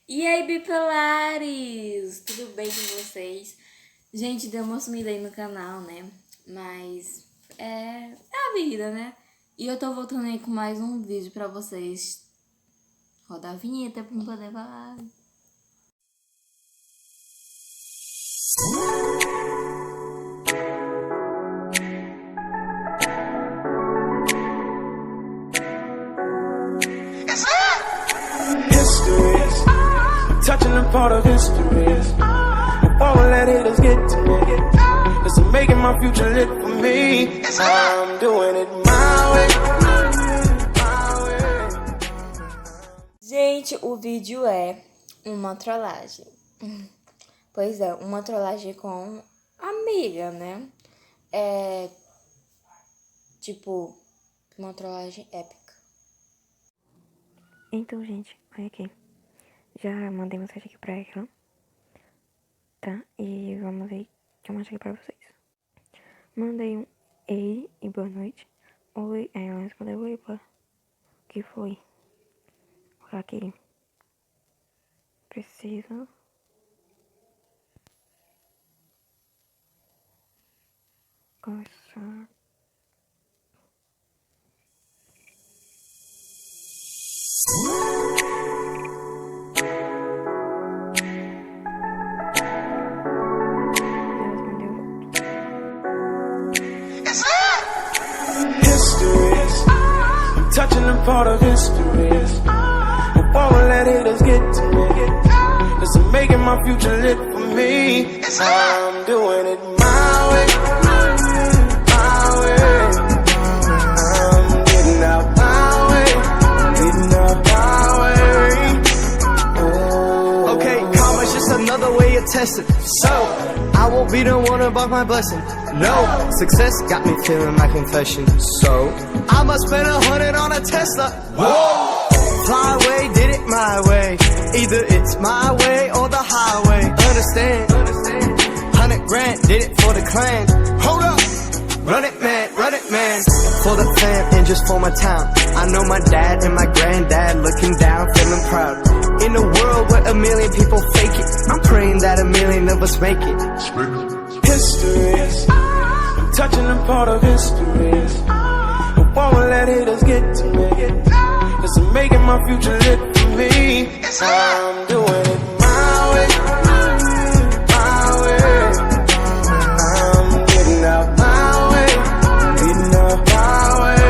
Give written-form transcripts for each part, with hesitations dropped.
E aí, bipolares! Tudo bem com vocês? Gente, deu uma sumida aí no canal, né? Mas é a vida, né? E eu tô voltando aí com mais um vídeo pra vocês. Roda a vinheta pra não poder falar. Touching a part of history. Before I let haters get to me, it's making my future lit for me. I'm doing it my way. Gente, o vídeo é uma trollagem. Pois é, uma trollagem com amiga, né? É tipo uma trollagem épica. Então, gente, olha aqui. Já mandei mensagem aqui pra ela, tá? E vamos ver o que eu mandei pra vocês. Mandei um ei e boa noite. Oi, aí ela respondeu oi, pô. O que foi? Aqui. Preciso conversar. Touching a part of history. Before I let haters get to me, it's making my future lit for me. I'm doing it my way, my way. I'm getting out my way, getting out my way. Oh. Okay, karma's just another way of testing. So, I won't be the one about my blessing. No, success got me feeling my confession. So, I must spend 100 on a Tesla. Whoa! Fly away, did it my way. Either it's my way or the highway. Understand? 100 grand, did it for the clan. Hold up! Run it man. For the fam and just for my town. I know my dad and my granddad looking down, feeling proud. In a world where a million people fake it, I'm praying that a million of us make it. History, touching a part of history. Before I let haters get to me, it's making my future lit for me. I'm doing it my way, my way. I'm getting out my way, getting out my way.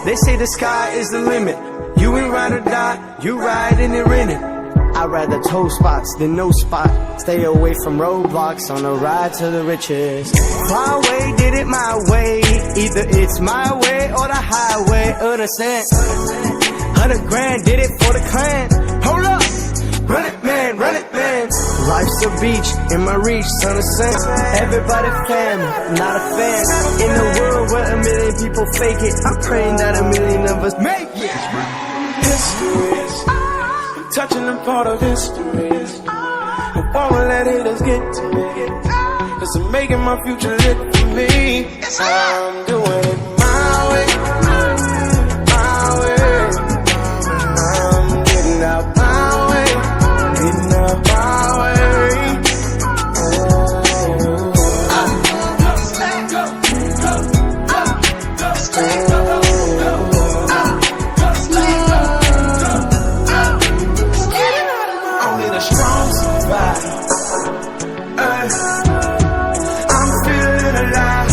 They say the sky is the limit. You ain't ride or die, you ride and you're in it. I'd rather toe spots than no spot. Stay away from roadblocks on a ride to the riches. Fly away, did it my way. Either it's my way or the highway. Understand? 100 grand, did it for the clan. Hold up! Run it man, run it man. Life's a beach, in my reach, son of sense. Everybody family, not a fan. In a world where a million people fake it, I'm praying that a million of us make it. History, touching a part of history. Before I let haters get to me, it's making my future lit for me. I'm doing it my way, my way. I'm getting out my way, getting out my way. Only the strong survive. I'm feeling alive.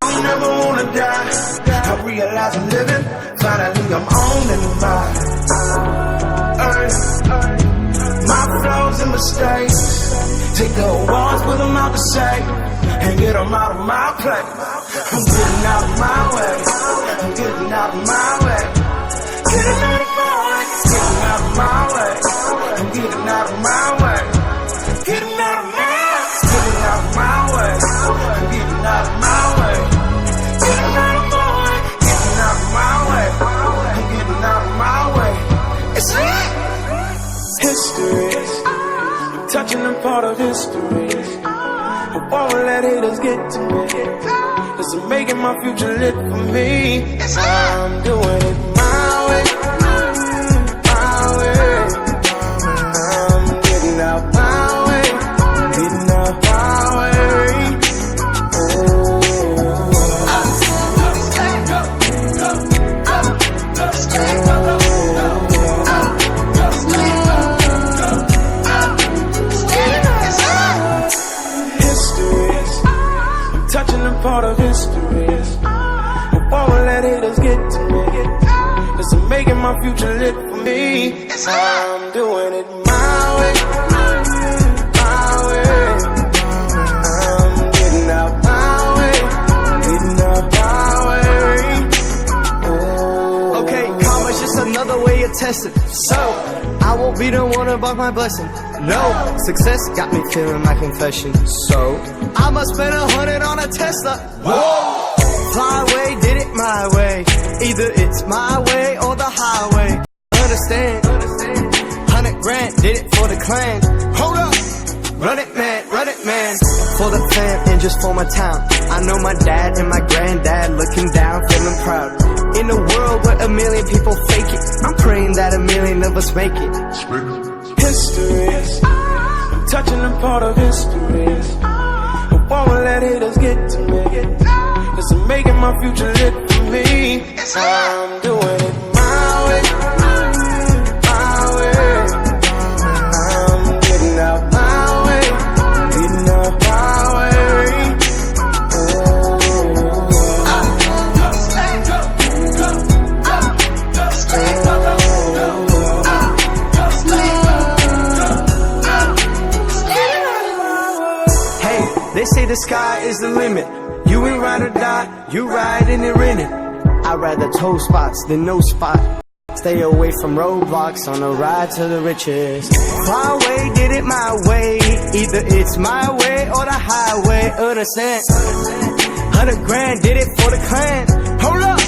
I never wanna die. I realize I'm living. Finally I'm on and mine. My flaws and mistakes, take the awards, put them out the safe, and get them out of my place. I'm getting out of my way. I'm getting out of my way. Getting out of my way. Getting out of my way. I'm getting out of my way. Getting out of my way. Getting out of my way. I'm getting out of my way. Getting out of my way. Getting out of my way. I'm getting out of my way. It's lit. History, I'm touching a part of history. I won't let haters get to me. Cause I'm making my future lit for me. I'm doing it my way, my way. I'm getting out my way, getting out my way. Touching a part of history. I won't let haters get to me. Cause I'm making my future lit for me. I'm doing it my way, my way. I'm getting out my way, getting out my way. Oh. Okay, karma's just another way of testing. So, I won't be the one to block my blessing. No, success got me feeling my confession. So, I must spend 100 on a Tesla. Whoa! Fly away, did it my way. Either it's my way or the highway. Understand? 100 grand, did it for the clan. Hold up! Run it man, for the fam and just for my town. I know my dad and my granddad looking down, feeling proud. In a world where a million people fake it, I'm praying that a million of us make it. History, I'm touching a part of history. I won't let haters get to me. Cause I'm making my future lit for me. I'm doing it my way, my way. I'm getting out my way, getting out my way. They say the sky is the limit. You ain't ride or die, you ride and you're in it. I'd rather toe spots than no spot. Stay away from roadblocks on a ride to the riches. Fly away, did it my way. Either it's my way or the highway. Understand? 100 grand, did it for the clan. Hold up!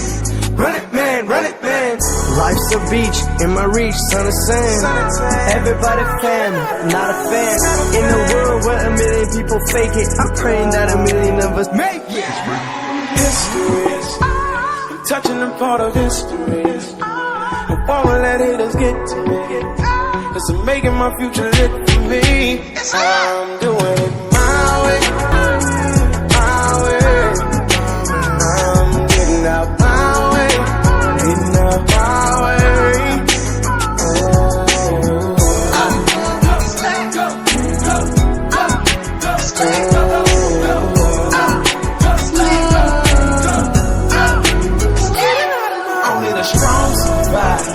Run it man, run it man. Life's a beach, in my reach, son of sand. Everybody family, not a fan. In a world where a million people fake it, I'm praying that a million of us make it. History, I'm touching a part of history. I won't let haters get to me. Cause I'm making my future lit for me. I'm doing it my way, my way. I'm getting out my way, getting out my way. Only the strong survive.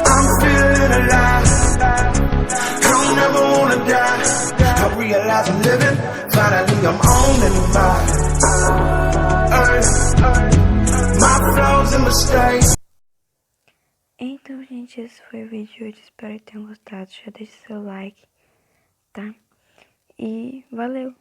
I'm feeling alive. I don't ever wanna die. I realize I'm living. Finally I'm on and by. My flaws and mistakes. Então, gente, esse foi o vídeo de hoje. Espero que tenham gostado. Já deixe seu like, tá? E valeu!